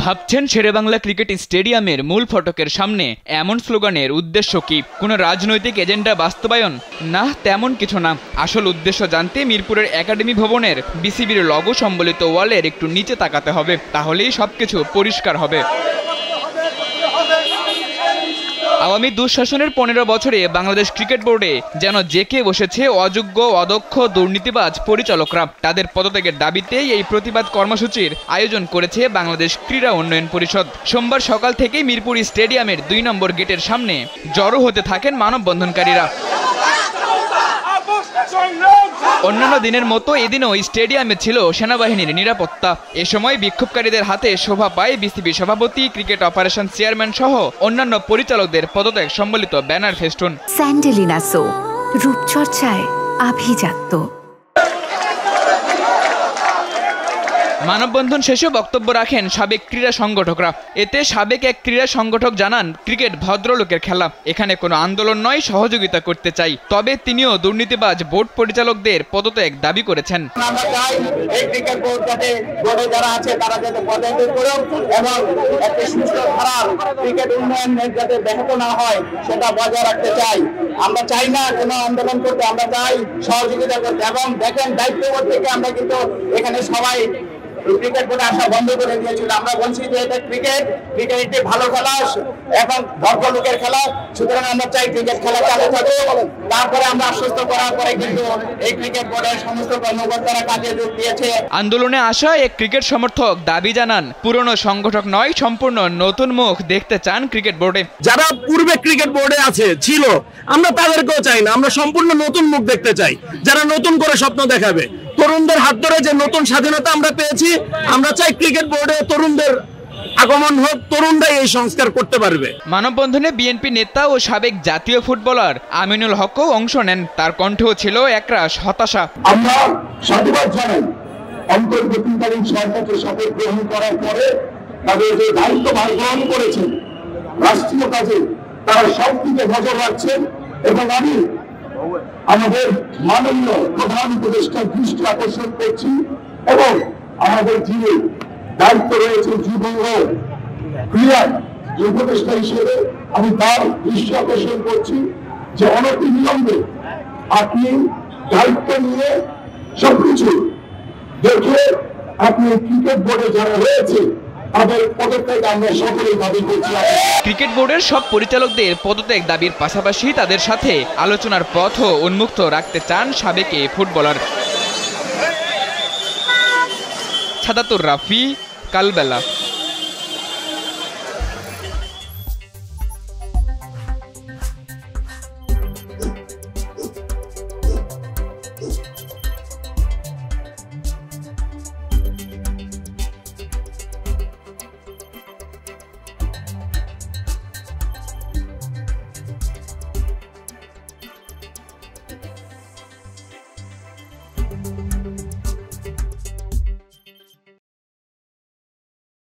ভাবছেন শেরেবাংলা ক্রিকেট স্টেডিয়ামের মূল ফটকের সামনে এমন স্লোগানের উদ্দেশ্য কি? কোনো রাজনৈতিক এজেন্ডা বাস্তবায়ন? না, তেমন কিছু না। আসল উদ্দেশ্য জানতে মিরপুরের একাডেমি ভবনের বিসিবির লগো সম্বলিত ওয়ালের একটু নিচে তাকাতে হবে, তাহলেই সবকিছু পরিষ্কার হবে। আওয়ামী দুঃশাসনের 15 বছরে বাংলাদেশ ক্রিকেট বোর্ডে যেন জেঁকে বসেছে অযোগ্য, অদক্ষ, দুর্নীতিবাজ পরিচালকরা। তাদের পদত্যাগের দাবিতেই এই প্রতিবাদ কর্মসূচির আয়োজন করেছে বাংলাদেশ ক্রীড়া উন্নয়ন পরিষদ। সোমবার সকাল থেকেই মিরপুর স্টেডিয়ামের 2 নম্বর গেটের সামনে জড়ো হতে থাকেন মানববন্ধনকারীরা। অন্যান্য দিনের মতো এদিনও স্টেডিয়ামে ছিল সেনাবাহিনীর নিরাপত্তা। এ সময় বিক্ষোভকারীদের হাতে শোভা পায় বিসিবি সভাপতি, ক্রিকেট অপারেশন চেয়ারম্যান সহ অন্যান্য পরিচালকদের পদত্যাগ সম্বলিত ব্যানার ফেস্টুন। স্যান্ডেলিনা সো, রূপচর্চায় আভিজাত্য। মানববন্ধন শেষে বক্তব্য রাখেন সাবেক ক্রীড়া সংগঠকরা। এতে সাবেক এক ক্রীড়া সংগঠক জানান, ক্রিকেট ভদ্রলোকের খেলা, এখানে কোনো আন্দোলন নয়, সহযোগিতা করতে চাই। তবে তিনিও দুর্নীতিবাজ বোর্ড পরিচালকদের পদত্যাগ দাবি করেছেন। আমরা চাই না কোনো আন্দোলন করতে, আমরা চাই সহযোগিতা করতে। এবং দেখেন, দায়িত্ববোধ থেকে আমরা কিন্তু এখানে সবাই ক্রিকেট বোর্ডে আসা বন্ধ করে দিয়েছিল। আমরা বলছি যে এটা ক্রিকেট একটি ভালো খেলা এবং ভদ্রলোকের খেলা, সুতরাং আমরা চাই ক্রিকেট খেলা চালু থাকে। তারপরে আমরা আশ্বস্ত করার পরে কিন্তু এই ক্রিকেট বোর্ডের সমস্ত কর্মকর্তারা কাজে যোগ দিয়েছে। আন্দোলনে আসা এক ক্রিকেট সমর্থক দাবি জানান, পুরনো সংগঠক নয়, সম্পূর্ণ নতুন মুখ দেখতে চান ক্রিকেট বোর্ডে। যারা পূর্বে ক্রিকেট বোর্ডে ছিল, আমরা তাদেরকেও চাই না, আমরা সম্পূর্ণ নতুন মুখ দেখতে চাই, যারা নতুন করে স্বপ্ন দেখাবে। তরুণদের হাত ধরে যে নতুন স্বাধীনতা আমরা পেয়েছি, আমরা চাই ক্রিকেট বোর্ডে তরুণদের আগমন হোক, তরুণরাই এই সংস্কার করতে পারবে। মানববন্ধনে বিএনপি নেতা ও সাবেক জাতীয় ফুটবলার আমিনুল হকও অংশ নেন। তার কণ্ঠেও ছিল একরাশ হতাশা। আমরা সাধুবাদ জানাই অন্তর্বর্তীকালীন সরকারকে শপথ গ্রহণ করার পরে তাদের যে দায়িত্বভার গ্রহণ করেছেন রাষ্ট্রীয় কাজে, তারা সব দিকে নজর রাখছেন। এবং আমি আমাদের মাননীয় প্রধান উপদেষ্টার দৃষ্টি আকর্ষণ করছি এবং আমাদের যিনি দায়িত্ব রয়েছে যুব ও ক্রীড়া উপদেষ্টা হিসেবে আমি তার দৃষ্টি আকর্ষণ করছি যে অনতিবিলম্বে আপনি দায়িত্ব নিয়ে সবকিছু দেখে আপনি ক্রিকেট বোর্ডে যারা রয়েছে তাদের পদত্যাগ আমরা সকলেই দাবি করছি। ক্রিকেট বোর্ডের সব পরিচালকদের পদত্যাগ দাবির পাশাপাশি তাদের সাথে আলোচনার পথও উন্মুক্ত রাখতে চান সাবেক এই ফুটবলার। সাদাতুর রাফি, কালবেলা।